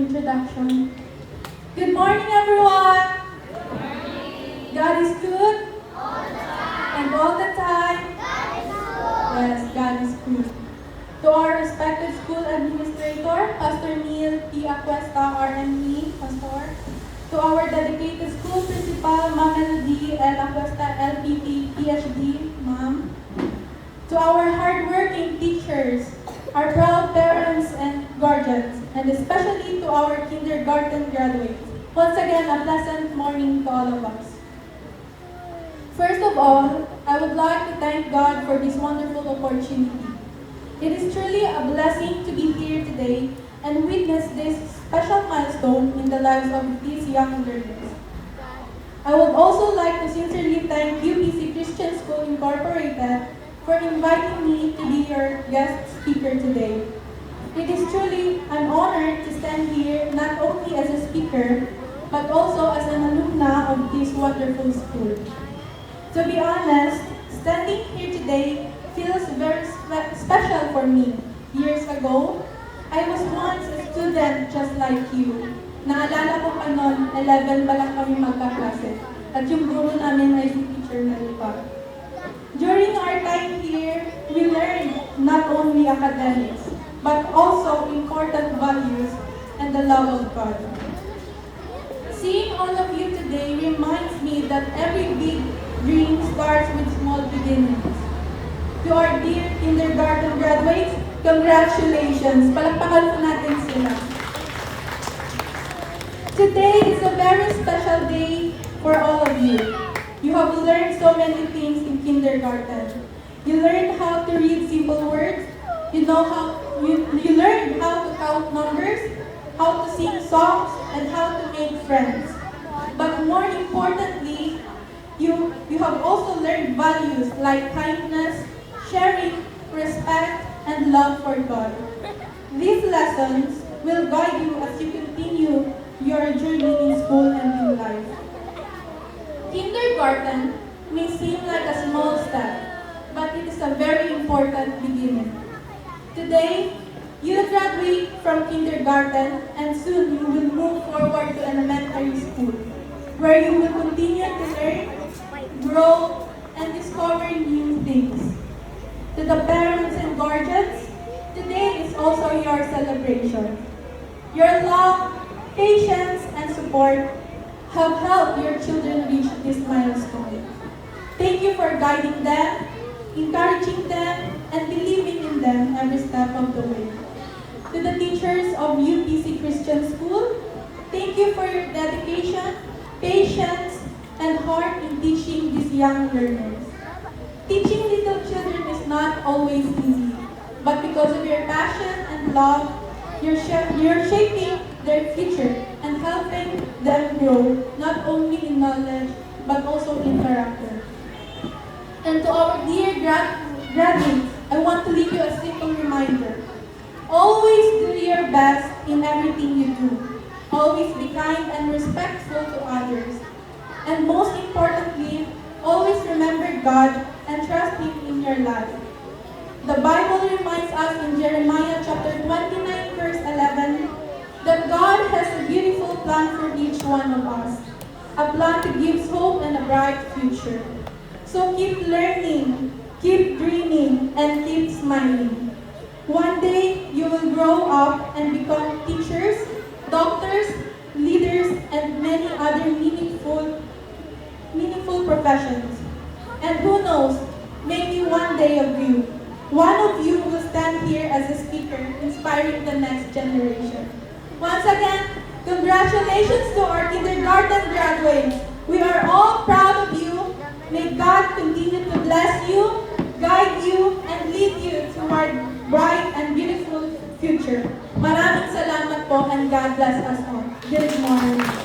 Introduction. Good morning, everyone. God is good. And all the time. Yes, God is good. To our respected school administrator, Pastor Neil P. Acuesta, RME, Pastor. To our dedicated school principal, Ma'am Melody L. Acuesta, LPT, PhD, Ma'am. To our hardworking teachers, our proud parents and guardians, and especially to our kindergarten graduates. Once again, a pleasant morning to all of us. First of all, I would like to thank God for this wonderful opportunity. It is truly a blessing to be here today and witness this special milestone in the lives of these young learners. I would also like to sincerely thank UPC Christian School Incorporated for inviting me to be your guest speaker today. It is truly an honor to stand here not only as a speaker, but also as an alumna of this wonderful school. To be honest, standing here today feels very special for me. Years ago, I was once a student just like you. Naalala ko pa noon, 11 pa lang kami magkaklase. At yung guro namin ay si Teacher Nalipa. During our time here, we learned not only academics, but also important values and the love of God. Seeing all of you today reminds me that every big dream starts with small beginnings. To our dear kindergarten graduates, congratulations! Palakpakan po natin sila. Today is a very special day for all of you. You have learned so many things in kindergarten. You learned how to read simple words. You learned how to count numbers, how to sing songs, and how to make friends. But more importantly, you have also learned values like kindness, sharing, respect, and love for God. These lessons will guide you as you continue your journey in school and in life. Kindergarten may seem like a small step, but it is a very important beginning. Today, you graduate from kindergarten and soon you will move forward to elementary school, where you will continue to learn, grow, and discover new things. To the parents and guardians, today is also your celebration. Your love, patience, and support have helped your children reach this milestone. Thank you for guiding them, encouraging them, and believing in them every step of the way. To the teachers of UPC Christian School, thank you for your dedication, patience, and heart in teaching these young learners. Teaching little children is not always easy, but because of your passion and love, you're shaping their future and helping them grow, not only in knowledge, but also in character. And to our dear graduates, I want to leave you a simple reminder. Always do your best in everything you do. Always be kind and respectful to others. And most importantly, always remember God and trust Him in your life. The Bible reminds us in Jeremiah chapter 29, verse 11, that God has a beautiful plan for each one of us, a plan that gives hope and a bright future. So keep learning, keep dreaming, and keep smiling. One day, you will grow up and become teachers, doctors, leaders, and many other meaningful professions. And who knows, maybe one of you will stand here as a speaker, inspiring the next generation. Once again, congratulations to our kindergarten graduates. We are all proud of you. May God continue to bless you, guide you, and lead you toward bright and beautiful future. Maraming salamat po and God bless us all. Good morning.